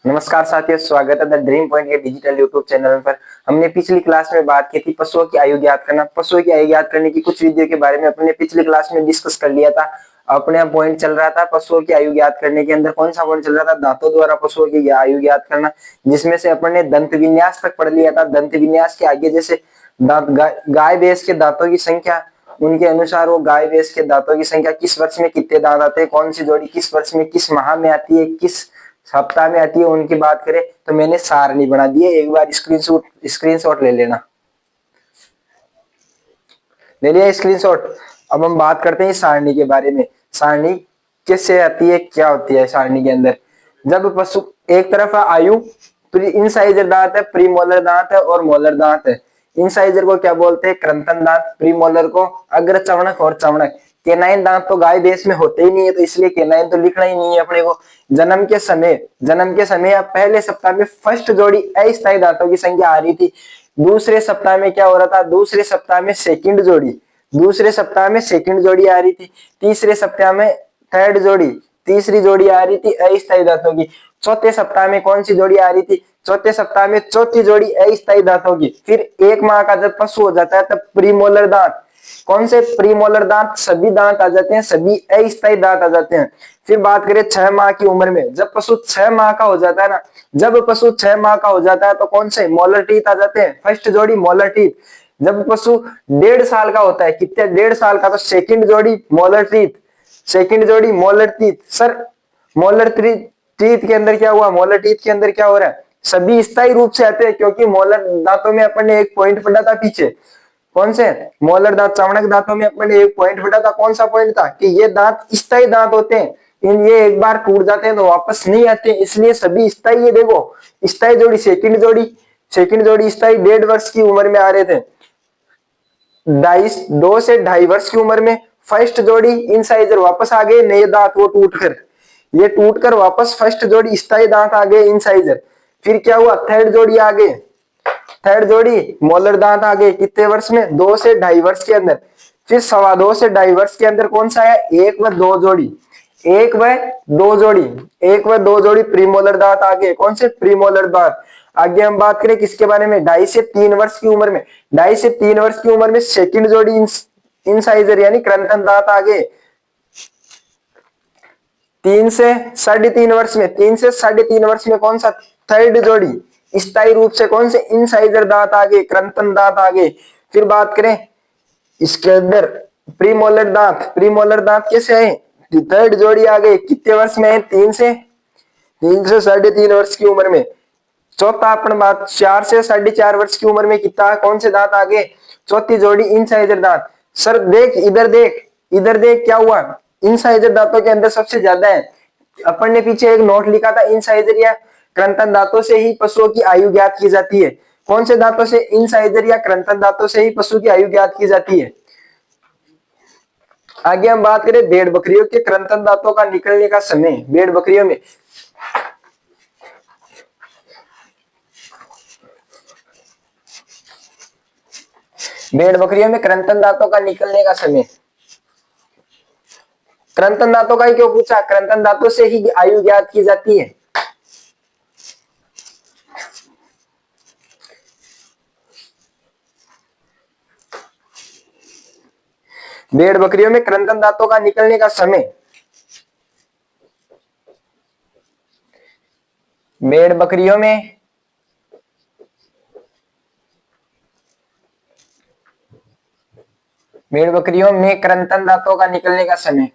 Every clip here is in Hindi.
नमस्कार साथियों, स्वागत है द ड्रीम पॉइंट के डिजिटल यूट्यूब चैनल पर। हमने पिछली क्लास में बात की थी पशुओं की आयु ज्ञात करना। पशुओं की आयु ज्ञात करने की कुछ विधियों के बारे में अपने पिछली क्लास में डिस्कस कर लिया था। अपने पॉइंट चल रहा था पशुओं की आयु ज्ञात करने के अंदर कौन सा पॉइंट चल रहा था? दांतों द्वारा पशुओं की आयु ज्ञात करना, जिसमें से अपन ने दंत विन्यास तक पढ़ लिया था। दंत विन्यास के आगे जैसे दांत गाय भैंस के दांतों की संख्या, उनके अनुसार वो गाय भैंस के दांतों की संख्या, किस वर्ष में कितने दांत आते हैं, कौन सी जोड़ी किस वर्ष में किस माह में आती है, किस सप्ताह में आती है, उनकी बात करें तो मैंने सारणी बना दी है। एक बार स्क्रीनशॉट ले लेना। ले लिया स्क्रीनशॉट। अब हम बात करते हैं सारणी के बारे में। सारणी किससे आती है, क्या होती है सारणी के अंदर? जब पशु एक तरफ है आयु, इंसाइजर दांत है, प्रीमोलर दांत है और मोलर दांत है। इंसाइजर को क्या बोलते हैं? कृंतन दांत। प्रीमोलर को अग्र चवणक और चवणक। केनाइन दांत तो गाय भैंस में होते ही नहीं है, तो इसलिए केनाइन तो लिखना ही नहीं है अपने को। जन्म के समय पहले सप्ताह में फर्स्ट जोड़ी अस्थायी दांतों की संख्या आ रही थी। दूसरे सप्ताह में क्या हो रहा था? दूसरे सप्ताह में सेकंड जोड़ी आ रही थी। तीसरे सप्ताह में थर्ड जोड़ी, तीसरी जोड़ी आ रही थी अस्थायी दांतों की। चौथे सप्ताह में कौन सी जोड़ी आ रही थी? चौथे सप्ताह में चौथी जोड़ी अस्थायी दांतों की। फिर एक माह का जब पशु हो जाता है तब प्रीमोलर दांत। कौन से प्रीमोलर दांत? सभी दांत आ जाते हैं, सभी अस्थायी दांत आ जाते हैं। फिर बात करें 6 माह की उम्र में, जब पशु 6 माह का हो जाता है ना, जब पशु 6 माह का हो जाता है तो कौन से मोलर टीथ आ जाते हैं? फर्स्ट जोड़ी मोलर टीथ। जब पशु 1.5 साल का होता है, कितने 1.5 साल का, तो सेकंड जोड़ी molar teeth. Sir molar teeth के अंदर क्या हुआ? मोलर टीथ के अंदर क्या हो रहा है? सभी स्थायी रूप से आते हैं, क्योंकि मोलर दांतों में अपन ने एक पॉइंट पढ़ा था पीछे। कौन से? मोलर दांत, चवणक दांतों में अपन ने एक पॉइंट पढ़ा था। कौन सा पॉइंट था? कि ये दांत स्थायी दांत होते हैं, ये एक बार टूट जाते हैं तो वापस नहीं आते, इसलिए सभी स्थायी। ये देखो स्थायी जोड़ी, सेकंड जोड़ी स्थायी 1.5 वर्ष की उम्र में आ रहे थे। 2 से 2.5 वर्ष की उम्र में फर्स्ट जोड़ी इंसाइजर वापस आ गए, नए दांत वो टूटकर वापस फर्स्ट जोड़ी स्थायी दांत आ गए इंसाइजर। फिर क्या हुआ? थर्ड जोड़ी मोलर दांत आ गए, कितने वर्ष में? 2 से 2.5 वर्ष के अंदर। फिर 2.25 से 2.5 वर्ष के अंदर कौन सा है? एक व दो जोड़ी प्रीमोलर दांत आ गए। कौन से? प्रीमोलर दांत। आगे हम बात करें किसके बारे में? 2.5 से 3 वर्ष की उम्र में, 2.5 से 3 वर्ष की उम्र में सेकंड जोड़ी इंसाइजर यानी कृंतक दांत आ गए। 3 से 3.5 वर्ष में कौन सा? थर्ड जोड़ी स्थायी रूप से कौन से? इंसाइजर दांत आ गए, कृंतक दांत आ गए। फिर बात करें इसके अंदर प्रीमोलर दांत कैसे आए? थर्ड जोड़ी आ गई, कितने वर्ष में है? 3 से 3.5 वर्ष की उम्र में। चौथा अपन बात 4 से 4.5 वर्ष की उम्र में कितना कौन से दांत आ गए? चौथी जोड़ी इंसाइजर दांत। सर देख, इधर देख क्या हुआ? इंसाइजर दांतों के अंदर सबसे ज्यादा है। अपन ने पीछे एक नोट लिखा था, इंसाइजर या कृंतक दांतों से ही पशुओं की आयु ज्ञात की जाती है। कौन से दांतों से? इंसाइजर या कृंतक दांतों से ही पशु की आयु ज्ञात की जाती है। आगे हम बात करें भेड़ बकरियों के कृंतक दांतों का निकलने का समय। भेड़ बकरियों में कृंतक दांतों का निकलने का समय। कृंतक दांतों का ही क्यों पूछा? कृंतक दांतों से ही आयु ज्ञात की जाती है। भेड़ बकरियों में कृंतक दांतों का निकलने का समय। भेड़ बकरियों में कृंतक दांतों का निकलने का समय।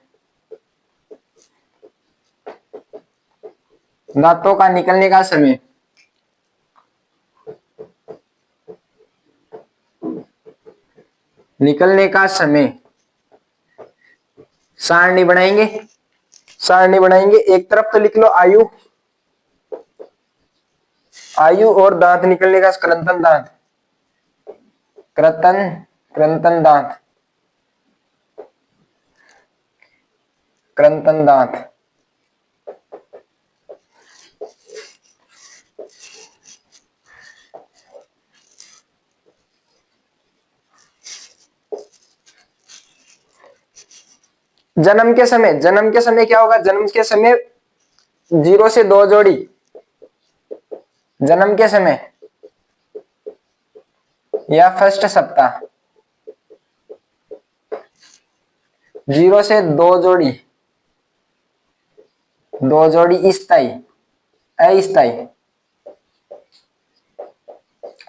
दांतों का निकलने का समय। निकलने का समय सारणी बनाएंगे। एक तरफ तो लिख लो आयु और दांत निकलने का। कृंतक दांत, कृंतक दांत, कृंतक दांत। जन्म के समय क्या होगा? जन्म के समय 0 से 2 जोड़ी जन्म के समय या फर्स्ट सप्ताह, 0 से 2 जोड़ी, 2 जोड़ी स्थायी, अस्थायी।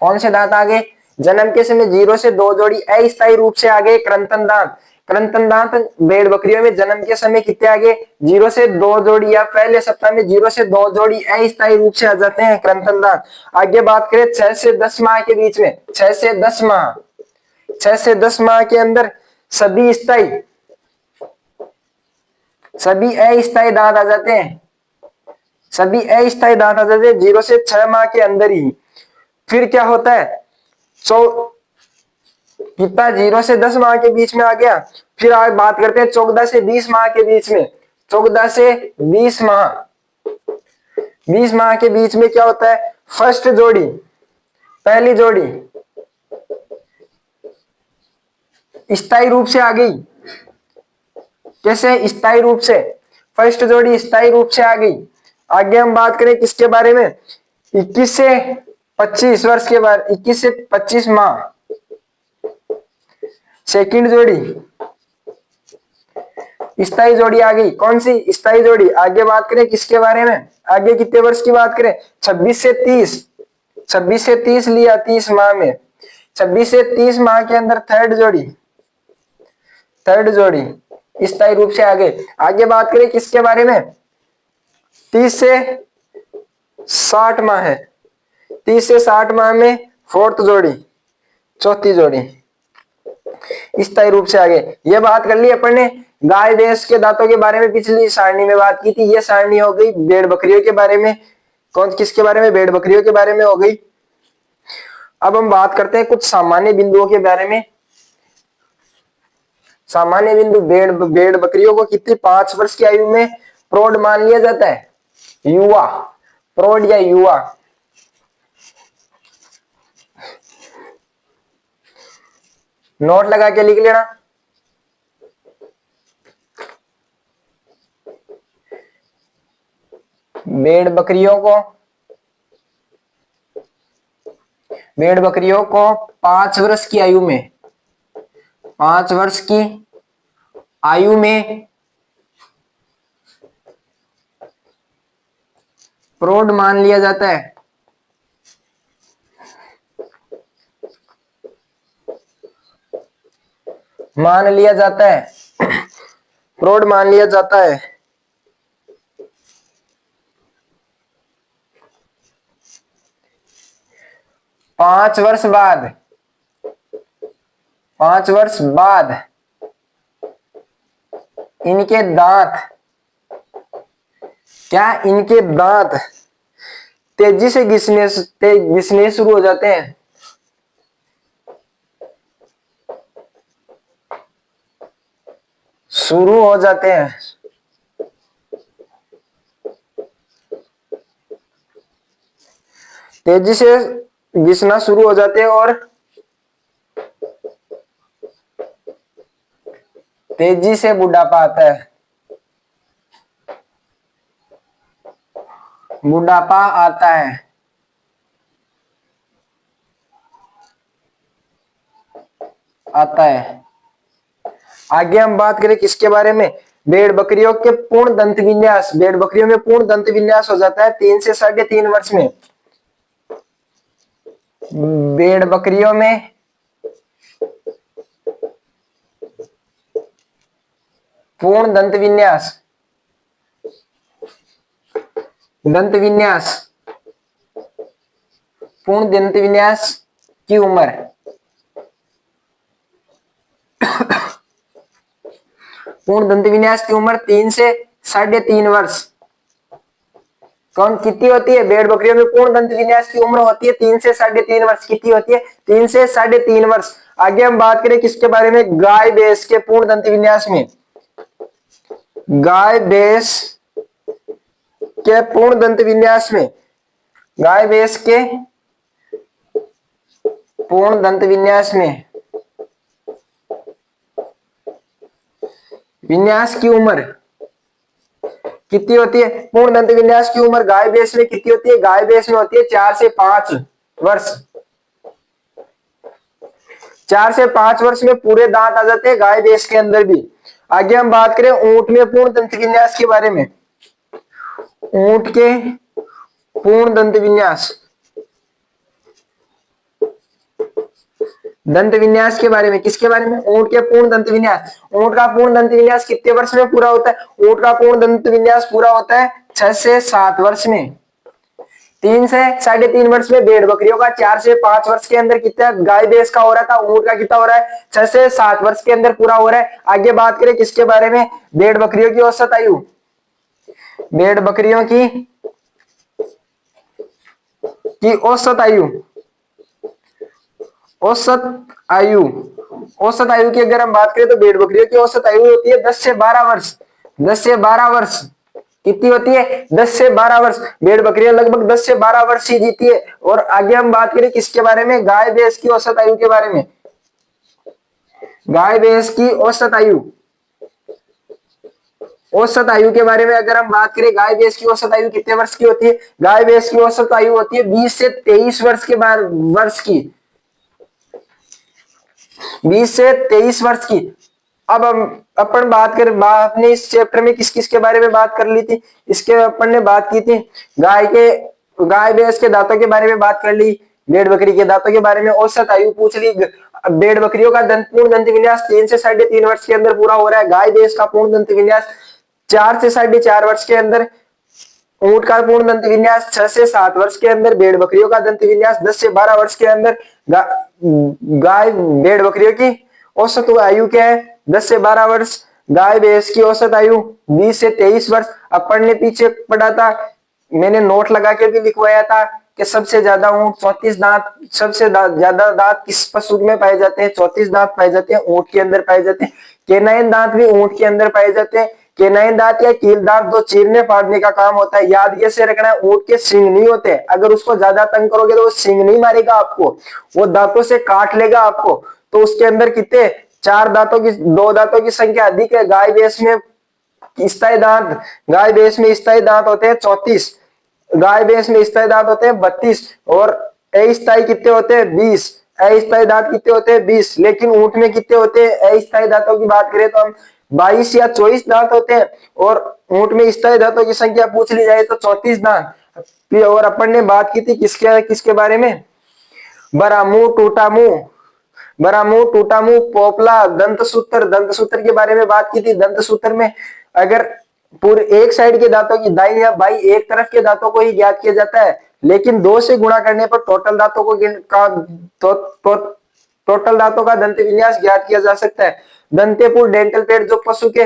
कौन से दांत आगे? जन्म के समय 0 से 2 जोड़ी अस्थायी रूप से आगे कृंतन दांत। कृंतन दांत भेड़ बकरियों में जन्म के समय कितने आगे? 0 से 2 जोड़ी, या पहले सप्ताह में 0 से 2 जोड़ी अस्थायी रूप से आ जाते हैं कृंतन दांत। आगे बात करें 6 से 10 माह के बीच में, 6 से 10 माह, 6 से 10 माह के अंदर सभी स्थायी, सभी अस्थायी दांत आ जाते हैं, सभी अस्थायी दांत आ जाते हैं 0 से 6 माह के अंदर ही। फिर क्या होता है? कितना? 0 से 10 माह के बीच में आ गया। फिर आगे बात करते हैं 14 से 20 माह के बीच में, 14 से 20 माह, 20 माह के बीच में क्या होता है? फर्स्ट जोड़ी, पहली जोड़ी स्थायी रूप से आ गई। कैसे स्थायी रूप से? फर्स्ट जोड़ी स्थायी रूप से आ गई। आगे हम बात करें किसके बारे में? 21 से 25 वर्ष के बाद, 21 से 25 माह सेकंड जोड़ी स्थायी जोड़ी आ गई। कौन सी? स्थायी जोड़ी। आगे बात करें किसके बारे में? आगे कितने वर्ष की बात करें? 26 से 30, 26 से 30 लिया 30 माह में, 26 से 30 माह के अंदर थर्ड जोड़ी, थर्ड जोड़ी स्थायी रूप से आगे। आगे बात करें किसके बारे में? 30 से 60 माह है, 30 से 60 माह में फोर्थ जोड़ी, चौथी जोड़ी स्थायी रूप से आगे। ये बात कर ली अपन ने गाय भैंस के दांतों के बारे में, पिछली सारणी में बात की थी। ये सारणी हो गई भेड़ बकरियों के बारे में। कौन किसके बारे में? भेड़ बकरियों के बारे में हो गई। अब हम बात करते हैं कुछ सामान्य बिंदुओं के बारे में। सामान्य बिंदु, भेड़ बकरियों को कितनी 5 वर्ष की आयु में प्रौढ़ मान लिया जाता है? युवा, प्रौढ़ या युवा। नोट लगा के लिख लेना। भेड़ बकरियों को 5 वर्ष की आयु में, 5 वर्ष की आयु में प्रौढ़ मान लिया जाता है। मान लिया जाता है, प्रौढ़ मान लिया जाता है। पांच वर्ष बाद इनके दांत, क्या इनके दांत तेजी से घिसने शुरू हो जाते हैं। शुरू हो जाते हैं, तेजी से घिसना शुरू हो जाते हैं और तेजी से बुढ़ापा आता है, बुढ़ापा आता है। आता है। आगे हम बात करें किसके बारे में? भेड़ बकरियों के पूर्ण दंत विन्यास। भेड़ बकरियों में पूर्ण दंत विन्यास हो जाता है 3 से 3.5 वर्ष में। भेड़ बकरियों में पूर्ण दंत विन्यास, पूर्ण दंत विन्यास की उम्र पूर्ण दंत विन्यास की उम्र 3 से 3.5 वर्ष। कौन कितनी होती है? भेड़ बकरियों में पूर्ण दंत विन्यास की उम्र होती है 3 से 3.5 वर्ष। कितनी होती है? 3 से 3.5 वर्ष। आगे हम बात करें किसके बारे में? गाय भैंस के पूर्ण दंत विन्यास में। गाय भैंस के पूर्ण दंत विन्यास में, गाय भैंस के पूर्ण दंत विन्यास में विन्यास की उम्र कितनी होती है? पूर्ण दंत विन्यास की उम्र गाय भैंस में कितनी होती है? गाय भैंस में होती है 4 से 5 वर्ष। 4 से 5 वर्ष में पूरे दांत आ जाते हैं गाय भैंस के अंदर भी। आगे हम बात करें ऊंट में पूर्ण दंत विन्यास के बारे में। ऊंट के पूर्ण दंत विन्यास, दंत विन्यास के बारे में। किसके बारे में? ऊंट के पूर्ण दंत विन्यास। ऊंट का पूर्ण दंत विन्यास कितने वर्ष में पूरा होता है? ऊंट का पूर्ण दंत विन्यास पूरा होता है 6 से 7 वर्ष में। 3 से 3.5 वर्ष में भेड़ बकरियों का, 4 से 5 वर्ष के अंदर कितना गाय भैंस का हो रहा था, ऊंट का कितना हो रहा है? 6 से 7 वर्ष के अंदर पूरा हो रहा है। आगे बात करें किसके बारे में? भेड़ बकरियों की औसत आयु। भेड़ बकरियों की औसत आयु, औसत आयु, औसत आयु की अगर हम बात करें तो भेड़ बकरियों की औसत आयु होती है 10 से 12 वर्ष। 10 से 12 वर्ष कितनी होती है? 10 से 12 वर्ष। भेड़ बकरियां लगभग 10 से 12 वर्ष ही जीती है। और आगे हम बात करें किसके बारे में? गाय भैंस की औसत आयु के बारे में। गाय भैंस की औसत आयु, औसत आयु के बारे में अगर हम बात करें, गाय भैंस की औसत आयु कितने वर्ष की होती है? गाय भैंस की औसत आयु होती है 20 से 23 वर्ष के वर्ष की। 20 से 23 वर्ष की। अब हम अपन बात कर, अपने इस चैप्टर में किस किस के बारे में बात कर ली थी? इसके अपन ने बात की थी गाय भैंस के दांतों के बारे में बात कर ली, भेड़ बकरी के दांतों के बारे में औसत आयु पूछ ली। भेड़ बकरियों का पूर्ण दंत विन्यास 3 से 3.5 वर्ष के अंदर पूरा हो रहा है। गाय भैंस का पूर्ण दंत विन्यास 4 से 4.5 वर्ष के अंदर। ऊंट का पूर्ण दंत विन्यास 6 से 7 वर्ष के अंदर। भेड़ बकरियों का दंत विन्यास 10 से 12 वर्ष के अंदर। गाय भेड़ बकरियों की औसत आयु क्या है? 10 से 12 वर्ष। गाय भैंस की औसत आयु 20 से 23 वर्ष। अपन ने पीछे पढ़ा था, मैंने नोट लगा के भी लिखवाया था कि सबसे ज्यादा ऊंट 34 दांत, सबसे ज्यादा दांत किस पशु में पाए जाते हैं? 34 दांत पाए जाते हैं, ऊंट के अंदर पाए जाते हैं। केनाइन दांत भी ऊंट के अंदर पाए जाते हैं। केनाइन दांत या कील दांत दो चीरने फाड़ने का काम होता है। याद कैसे रखना है? ऊंट के सींग नहीं होते, अगर उसको ज्यादा तंग करोगे तो वो सींग नहीं मारेगा आपको, वो दांतों से काट लेगा आपको। तो उसके अंदर कितने? 4 दांतों की, 2 दांतों की संख्या अधिक है। गाय भैंस में स्थायी दांत, गाय भैंस में स्थायी दांत होते हैं 34, गाय भैंस में स्थायी दांत होते हैं 32 और अस्थायी कितने होते हैं? 20। अस्थायी दांत कितने होते हैं? 20। लेकिन ऊंट में कितने होते हैं? अस्थायी दांतों की बात करें तो हम 22 या 24 दांत होते हैं और ऊंट में स्थायी दांतों की संख्या पूछ ली जाए तो 34 दांत। और अपन ने बात की थी किसके बारे में? बड़ा मुंह टूटा मुंह, बड़ा मुंह टूटा मुंह, पोपला, दंतसूत्र, दंतसूत्र के बारे में बात की थी। दंतसूत्र में अगर पूरे एक साइड के दांतों की, दाई या बाई एक तरफ के दांतों को ही ज्ञात किया जाता है, लेकिन 2 से गुणा करने पर टोटल दांतों को टोटल दांतों का दंत विन्यास ज्ञात किया जा सकता है। दंतेपुर डेंटल पेड जो पशु के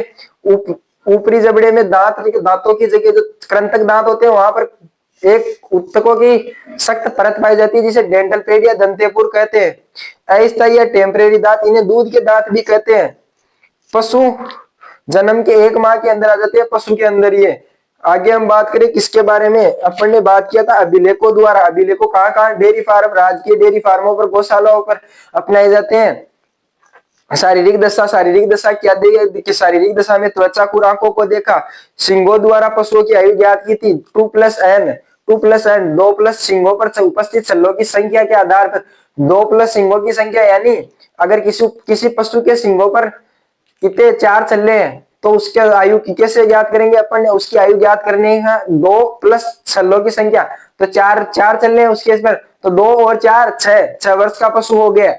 ऊपरी जबड़े में दांतों की जगह जो कृंतक दांत होते हैं वहां पर एक उत्तकों की सख्त परत पाई जाती है जिसे डेंटल पेड या दंतेपुर कहते हैं। अस्थायी या टेम्परेरी दांत, इन्हें दूध के दांत भी कहते हैं। पशु जन्म के 1 माह के अंदर आ जाते हैं पशु के अंदर ये। आगे हम बात करें किसके बारे में? अपन ने बात किया था अभिलेखों द्वारा। अभिलेखों कहाँ कहाँ? डेयरी फार्म, राजकीय डेयरी फार्मों पर, गौशालाओं पर अपनाए जाते हैं। शारीरिक दशा, शारीरिक दशा क्या दी कि शारीरिक दशा में त्वचा आंखों को देखा। सिंगों द्वारा पशुओं की आयु ज्ञात की थी। 2+N, 2+ सिंगों पर उपस्थित छल्लों की संख्या के आधार पर 2+ सिंगों की संख्या, यानी अगर किसी पशु के सिंगों पर कितने 4 छल्ले हैं तो उसके आयु की कैसे ज्ञात करेंगे अपन? उसकी आयु ज्ञात करने है 2+ छल्लों की संख्या, तो 4 छल्ले हैं उसके पर, तो 2 और 4 6 वर्ष का पशु हो गया।